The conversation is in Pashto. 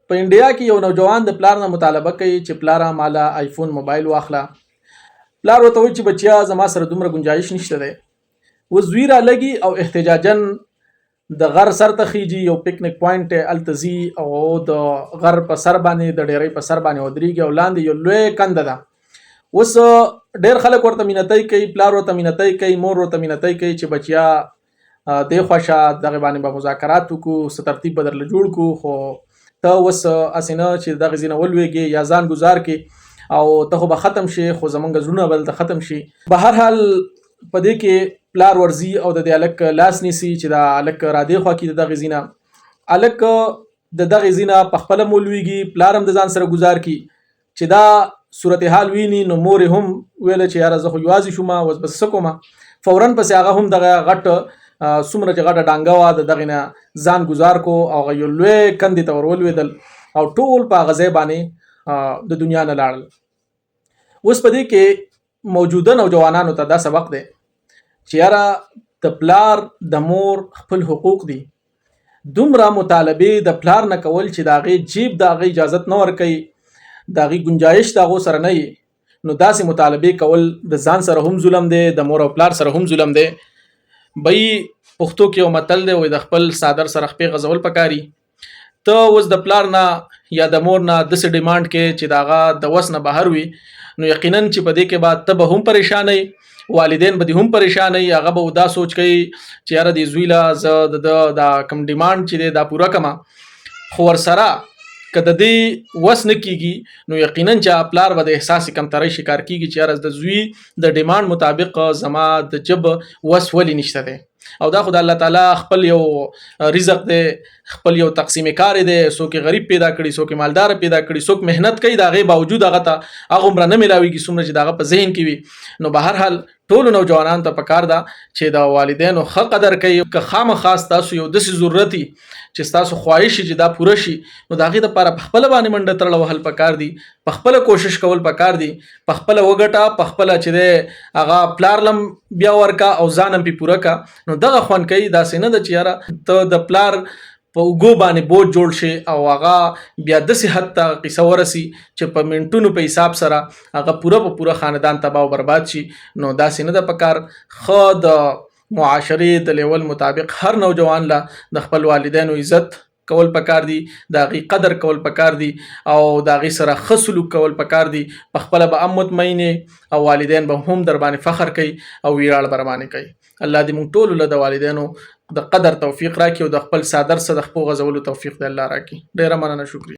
په انډیا کې یو نوجوان د پلار نه مطالبه کوي چې پلار مالا آیفون موبایل واخله. پلار ورته وایي چې بچیا زما سره دومره گنجایش نشته دی. وزوی را لګي او احتجاجن د غر سر ته خيږي، یو پکنیک پوینټ التزي او د غر په سر باندې د ډیرې په سر باندې ودرېږي او لاندې یو لوی کنده ده. اوس ډیر خلک ورته مینتای کوي، پلار ورته مینتای کوي، مور ورته مینتای کوي چې بچیا د خوښه دغه باندې به مذاکرات وکړو، ست ترتیب بدل جوړ کو، خو ته وس اسینه چې دغه زینه ولويږي یا ځان گزار کې او ته خو به ختم شي، خو زمونږ زړونه بل ته ختم شي. به هر حال په دې کې پلار ورزي او د دې الک لاس نیسي چې دا الک را دی خو کې دغه زینه الک د دغه زینه په خپل مولويږي، پلار هم د ځان سره گزار کی چې دا صورتحال ویني. نو مور هم ویل چې یاره زه خو یوازې شوم، اوس بس سکوم. فورا پس هغه هم دغه غټ سمره چې غټه ډانګه وا د دغه نه ځان گزار کو او یو لوی کندې ته ورولویدل او ټول په غزه باندې د دنیا نه لاړل. اوس په دې کې موجوده نوجوانانو ته دا سبق دی چې یاره د پلار د مور خپل حقوق دي. دومره مطالبه د پلار نه کول چې داغه جیب داغه اجازه نه ور کوي، داغه گنجائش داغه سره نه وي، نو داسې مطالبه کول د ځان سره هم ظلم دی، د مور او پلار سره هم ظلم دی. بای پښتو کې یو متل دی وای د خپل صادر سره خپې غزول پکاري. ته اوس د پلار نه یا د مور نه د څه ډیماند کې چې داغه د وس نه بهر وي، نو یقینا چې په دې کې بعد ته به هم پریشان وي، والدین به هم پریشان وي. هغه به دا سوچ کوي چې یاره د زویلا ز د کم ډیماند چې دا پورا کما، خو ور سره کله د دې وس نه کیږي نو یقینا چې پلار به د احساس کمترۍ شکار کیږي چې یاره د زوی د ډیماند مطابق زما د جب وس ولې نشته دی. او دا خدای الله تعالی خپل یو رزق دی، خپل یو تقسیم کار دی. څوک غریب پیدا کړي، څوک مالدار پیدا کړي، څوک مهنت کوي، دا غي باوجود هغه ته هغه عمر نه ملاويږي څومره چې داغه په ذهن کې وي. نو به هر حال ټول نوجوانان ته پکار ده چې دا والدینو حق قدر کوي. که خامخاس تاسو یو د ضرورتي چې تاسو خواهش چې دا پوره شي، نو داغه د لپاره په خپل باندې منډه ترل وهل پکار دي، په خپل کوشش کول پکار دي، په خپل وګټه، په خپل چې هغه پلار لم بیا ورکا او ځانم په پوره کا. نو دغه خوان کوي دا سینه د چیرې ته د پلار په وګو باندې بوج جوړ شي او هغه بیا د صحت ته قصه ورسي چې په منټونو په حساب سره هغه پوره خاندان تباہ او برباد شي. نو دا سینه د پکار خود معاشري د لیول مطابق هر نوجوان لا د خپل والدینو عزت کول پکار دي، داغي قدر کول پکار دي او داغي سره خصلو کول پکار دي. په خپل به مطمئنه او والدین به هم در باندې فخر کوي او ویاړ بر باندې کوي. الله دې موږ ټول له والدینو د قدر توفیق راکړي او د خپل صادر سره د خپل غزولو توفیق دې الله راکړي. ډیره مننه، شکریہ.